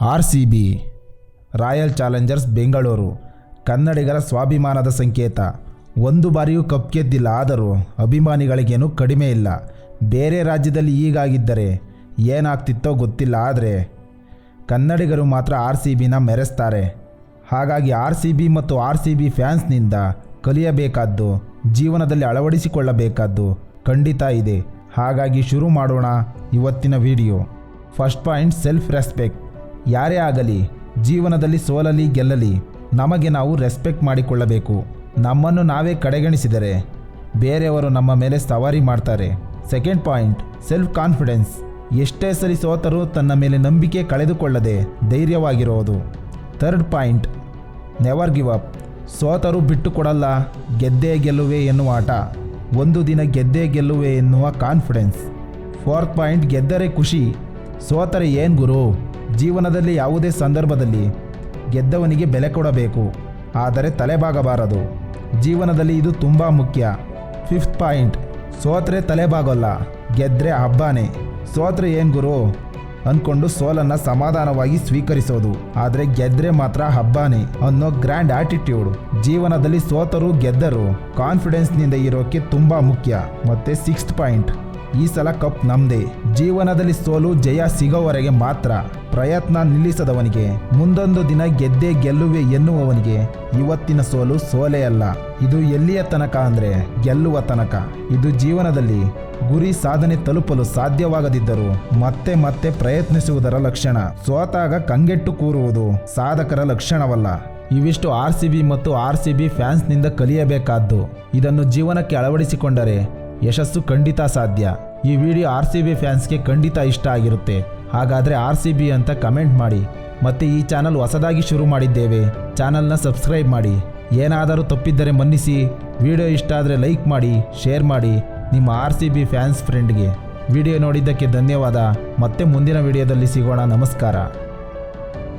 RCB royal Challengers Bengaluru ಕನ್ನಡಿಗರ ಸ್ವಾಭಿಮಾನದ ಸಂಕೇತ. ಒಂದು ಬಾರಿಯೂ ಕಪ್ ಗೆದ್ದಿಲ್ಲ, ಆದರೂ ಅಭಿಮಾನಿಗಳಿಗೇನು ಕಡಿಮೆ ಇಲ್ಲ. ಬೇರೆ ರಾಜ್ಯದಲ್ಲಿ ಹೀಗಾಗಿದ್ದರೆ ಏನಾಗ್ತಿತ್ತೋ ಗೊತ್ತಿಲ್ಲ, ಆದರೆ ಕನ್ನಡಿಗರು ಮಾತ್ರ RCBನ ಮೆರೆಸ್ತಾರೆ. ಹಾಗಾಗಿ RCB ಮತ್ತು RCB ಫ್ಯಾನ್ಸ್ನಿಂದ ಕಲಿಯಬೇಕಾದ್ದು, ಜೀವನದಲ್ಲಿ ಅಳವಡಿಸಿಕೊಳ್ಳಬೇಕಾದ್ದು ಖಂಡಿತ ಇದೆ. ಹಾಗಾಗಿ ಶುರು ಮಾಡೋಣ ಇವತ್ತಿನ video. First point, self respect. ಯಾರೇ ಆಗಲಿ ಜೀವನದಲ್ಲಿ ಸೋಲಲಿ ಗೆಲ್ಲಲಿ ನಮಗೆ ನಾವು ರೆಸ್ಪೆಕ್ಟ್ ಮಾಡಿಕೊಳ್ಳಬೇಕು. ನಮ್ಮನ್ನು ನಾವೇ ಕಡೆಗಣಿಸಿದರೆ ಬೇರೆಯವರು ನಮ್ಮ ಮೇಲೆ ಸವಾರಿ ಮಾಡ್ತಾರೆ. Second point, self confidence. ಎಷ್ಟೇ ಸರಿ ಸೋತರೂ ತನ್ನ ಮೇಲೆ ನಂಬಿಕೆ ಕಳೆದುಕೊಳ್ಳದೆ ಧೈರ್ಯವಾಗಿರೋದು. Third point, never give up. ಸೋತರೂ ಬಿಟ್ಟು ಕೊಡಲ್ಲ, ಗೆದ್ದೇ ಗೆಲ್ಲುವೆ ಎನ್ನುವ ಆಟ, ಒಂದು ದಿನ ಗೆದ್ದೇ ಗೆಲ್ಲುವೆ ಎನ್ನುವ ಕಾನ್ಫಿಡೆನ್ಸ್. ಫೋರ್ತ್ ಪಾಯಿಂಟ್, ಗೆದ್ದರೆ ಖುಷಿ, ಸೋತರೆ ಏನು ಗುರು. ಜೀವನದಲ್ಲಿ ಯಾವುದೇ ಸಂದರ್ಭದಲ್ಲಿ ಗೆದ್ದವನಿಗೆ ಬೆಲೆ ಕೊಡಬೇಕು, ಆದರೆ ತಲೆಬಾಗಬಾರದು. ಜೀವನದಲ್ಲಿ ಇದು ತುಂಬ ಮುಖ್ಯ. ಫಿಫ್ತ್ ಪಾಯಿಂಟ್, ಸೋತ್ರೆ ತಲೆಬಾಗೋಲ್ಲ, ಗೆದ್ದರೆ ಹಬ್ಬನೇ. ಸೋತ್ರೆ ಏನು ಗುರು ಅಂದ್ಕೊಂಡು ಸೋಲನ್ನು ಸಮಾಧಾನವಾಗಿ ಸ್ವೀಕರಿಸೋದು, ಆದರೆ ಗೆದ್ದರೆ ಮಾತ್ರ ಹಬ್ಬನೇ ಅನ್ನೋ ಗ್ರ್ಯಾಂಡ್ ಆಟಿಟ್ಯೂಡ್. ಜೀವನದಲ್ಲಿ ಸೋತರು ಗೆದ್ದರು ಕಾನ್ಫಿಡೆನ್ಸ್ನಿಂದ ಇರೋಕ್ಕೆ ತುಂಬ ಮುಖ್ಯ. ಮತ್ತು ಸಿಕ್ಸ್ತ್ ಪಾಯಿಂಟ್, ಈ ಸಲ ಕಪ್ ನಮ್ಮದೇ. ಜೀವನದಲ್ಲಿ ಸೋಲು ಜಯ ಸಿಗೋವರೆಗೆ ಮಾತ್ರ. ಪ್ರಯತ್ನ ನಿಲ್ಲಿಸದವನಿಗೆ ಮುಂದೊಂದು ದಿನ ಗೆದ್ದೇ ಗೆಲ್ಲುವೆ ಎನ್ನುವವನಿಗೆ ಇವತ್ತಿನ ಸೋಲು ಸೋಲೇ ಅಲ್ಲ. ಇದು ಎಲ್ಲಿಯ ತನಕ ಅಂದರೆ ಗೆಲ್ಲುವ ತನಕ. ಇದು ಜೀವನದಲ್ಲಿ ಗುರಿ ಸಾಧನೆ ತಲುಪಲು ಸಾಧ್ಯವಾಗದಿದ್ದರೂ ಮತ್ತೆ ಮತ್ತೆ ಪ್ರಯತ್ನಿಸುವುದರ ಲಕ್ಷಣ. ಸೋತಾಗ ಕಂಗೆಟ್ಟು ಕೂರುವುದು ಸಾಧಕರ ಲಕ್ಷಣವಲ್ಲ. ಇವಿಷ್ಟು RCB ಮತ್ತು RCB ಫ್ಯಾನ್ಸ್ನಿಂದ ಕಲಿಯಬೇಕಾದ್ದು. ಇದನ್ನು ಜೀವನಕ್ಕೆ ಅಳವಡಿಸಿಕೊಂಡರೆ ಯಶಸ್ಸು ಖಂಡಿತ ಸಾಧ್ಯ. ಈ ವಿಡಿಯೋ RCB ಫ್ಯಾನ್ಸ್ಗೆ ಖಂಡಿತ ಇಷ್ಟ ಆಗಿರುತ್ತೆ. ಹಾಗಾದರೆ RCB ಅಂತ ಕಮೆಂಟ್ ಮಾಡಿ. ಮತ್ತು ಈ ಚಾನಲ್ ಹೊಸದಾಗಿ ಶುರು ಮಾಡಿದ್ದೇವೆ, ಚಾನಲ್ನ ಸಬ್ಸ್ಕ್ರೈಬ್ ಮಾಡಿ. ಏನಾದರೂ ತಪ್ಪಿದ್ದರೆ ಮನ್ನಿಸಿ. ವಿಡಿಯೋ ಇಷ್ಟ ಆದರೆ ಲೈಕ್ ಮಾಡಿ, ಶೇರ್ ಮಾಡಿ ನಿಮ್ಮ RCB ಫ್ಯಾನ್ಸ್ ಫ್ರೆಂಡ್ಗೆ. ವಿಡಿಯೋ ನೋಡಿದ್ದಕ್ಕೆ ಧನ್ಯವಾದ. ಮತ್ತೆ ಮುಂದಿನ ವಿಡಿಯೋದಲ್ಲಿ ಸಿಗೋಣ. ನಮಸ್ಕಾರ.